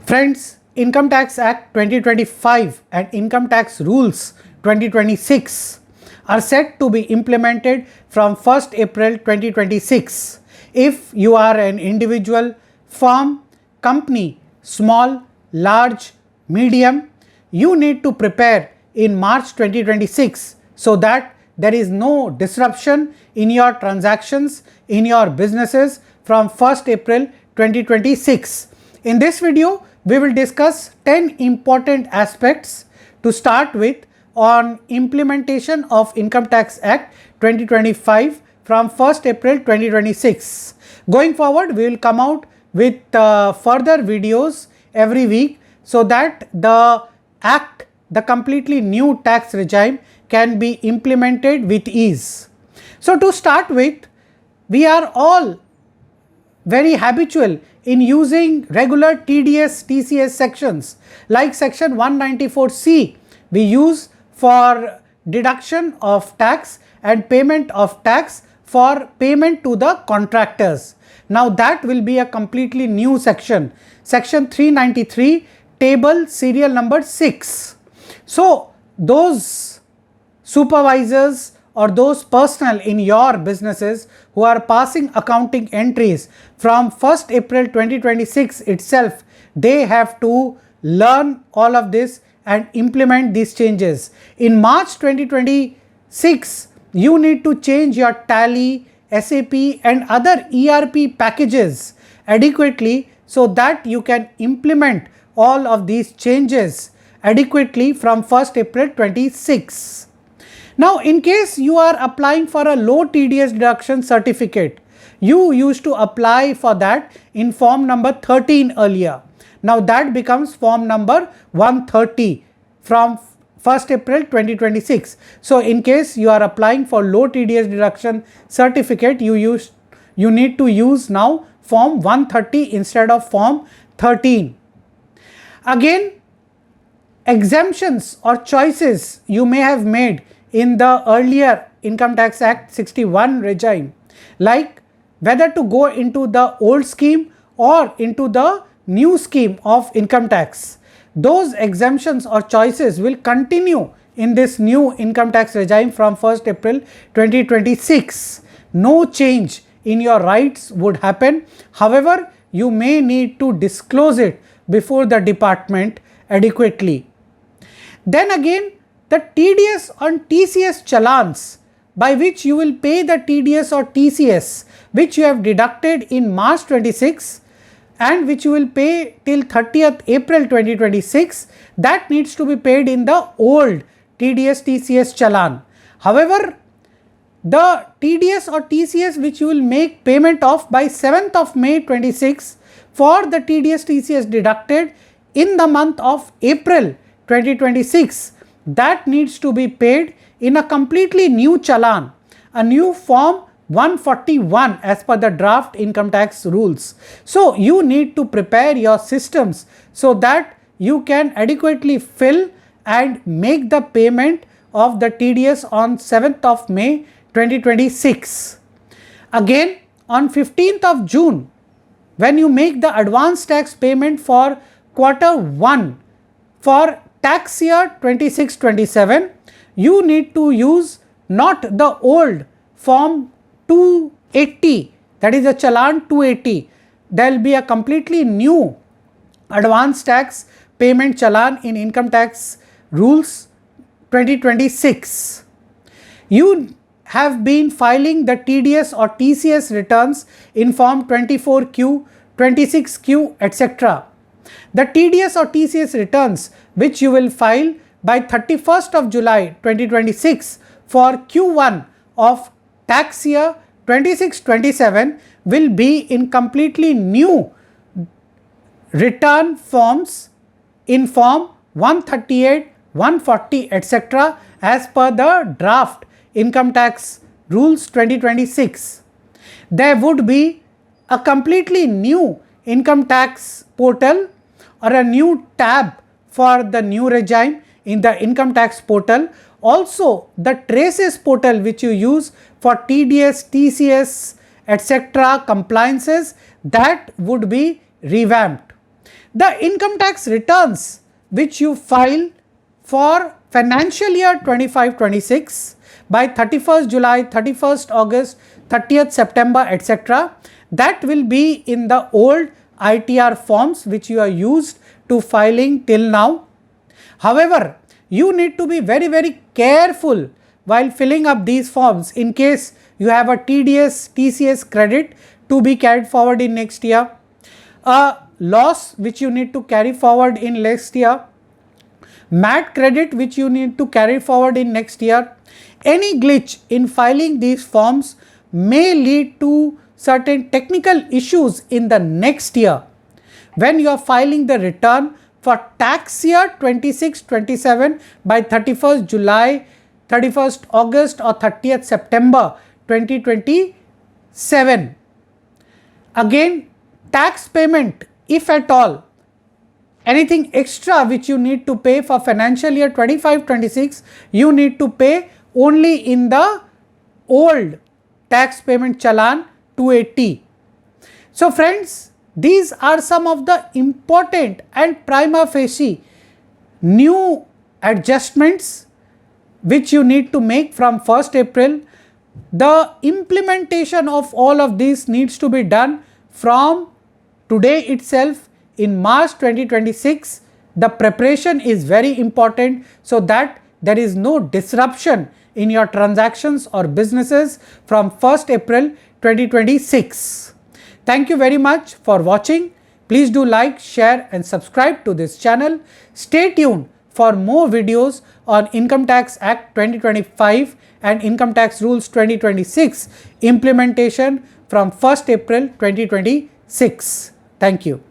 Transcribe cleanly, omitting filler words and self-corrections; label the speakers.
Speaker 1: Friends, Income Tax Act 2025 and Income Tax Rules 2026 are set to be implemented from 1st April 2026. If you are an individual, firm, company, small, large, medium, you need to prepare in March 2026 so that there is no disruption in your transactions, in your businesses from 1st April 2026. In this video, we will discuss 10 important aspects to start with on implementation of Income Tax Act 2025 from 1st April 2026. Going forward, we will come out with further videos every week so that the completely new tax regime can be implemented with ease. So to start with, we are all very habitual in using regular TDS, TCS sections like section 194C we use for deduction of tax and payment of tax for payment to the contractors. Now that will be a completely new section, section 393, table serial number 6. So those supervisors or those personnel in your businesses who are passing accounting entries from 1st April 2026 itself, they have to learn all of this and implement these changes. In March 2026, you need to change your Tally, SAP and other ERP packages adequately so that you can implement all of these changes adequately from 1st April 2026. Now, in case you are applying for a low TDS deduction certificate, you used to apply for that in form number 13 earlier. Now that becomes form number 130 from 1st April 2026. So in case you are applying for low TDS deduction certificate, you need to use now form 130 instead of form 13. Again, exemptions or choices you may have made in the earlier Income Tax Act 61 regime, like whether to go into the old scheme or into the new scheme of income tax. Those exemptions or choices will continue in this new income tax regime from 1st April 2026. No change in your rights would happen. However, you may need to disclose it before the department adequately. Then again, the TDS and TCS challans by which you will pay the TDS or TCS which you have deducted in March 26 and which you will pay till 30th April 2026, that needs to be paid in the old TDS TCS challan. However, the TDS or TCS which you will make payment of by 7th of May 26 for the TDS TCS deducted in the month of April 2026, that needs to be paid in a completely new challan, a new form 141 as per the draft income tax rules. So you need to prepare your systems so that you can adequately fill and make the payment of the TDS on 7th of May 2026. Again, on 15th of June, when you make the advance tax payment for quarter 1 for tax year 26-27, you need to use not the old form 280, that is a challan 280. There will be a completely new advance tax payment challan in income tax rules 2026. You have been filing the TDS or TCS returns in form 24Q, 26Q, etc. The TDS or TCS returns which you will file by 31st of July 2026 for Q1 of tax year 26-27 will be in completely new return forms in form 138, 140, etc. as per the draft income tax rules 2026. There would be a completely new income tax portal or a new tab for the new regime in the income tax portal. Also, the traces portal which you use for TDS, TCS, etc. compliances, that would be revamped. The income tax returns which you file for financial year 25-26 by 31st July, 31st August, 30th September, etc., that will be in the old ITR forms which you are used to filing till now. However, you need to be very careful while filling up these forms in case you have a TDS, TCS credit to be carried forward in next year, a loss which you need to carry forward in next year, MAT credit which you need to carry forward in next year. Any glitch in filing these forms may lead to certain technical issues in the next year when you are filing the return for tax year 26-27 by 31st July, 31st August or 30th September 2027. Again, tax payment, if at all, anything extra which you need to pay for financial year 25-26, you need to pay only in the old tax payment challan 280. So friends, these are some of the important and prima facie new adjustments which you need to make from 1st April. The implementation of all of these needs to be done from today itself in March 2026. The preparation is very important so that there is no disruption in your transactions or businesses from 1st April 2026. Thank you very much for watching. Please do like, share and subscribe to this channel. Stay tuned for more videos on Income Tax Act 2025 and Income Tax Rules 2026 implementation from 1st April 2026. Thank you.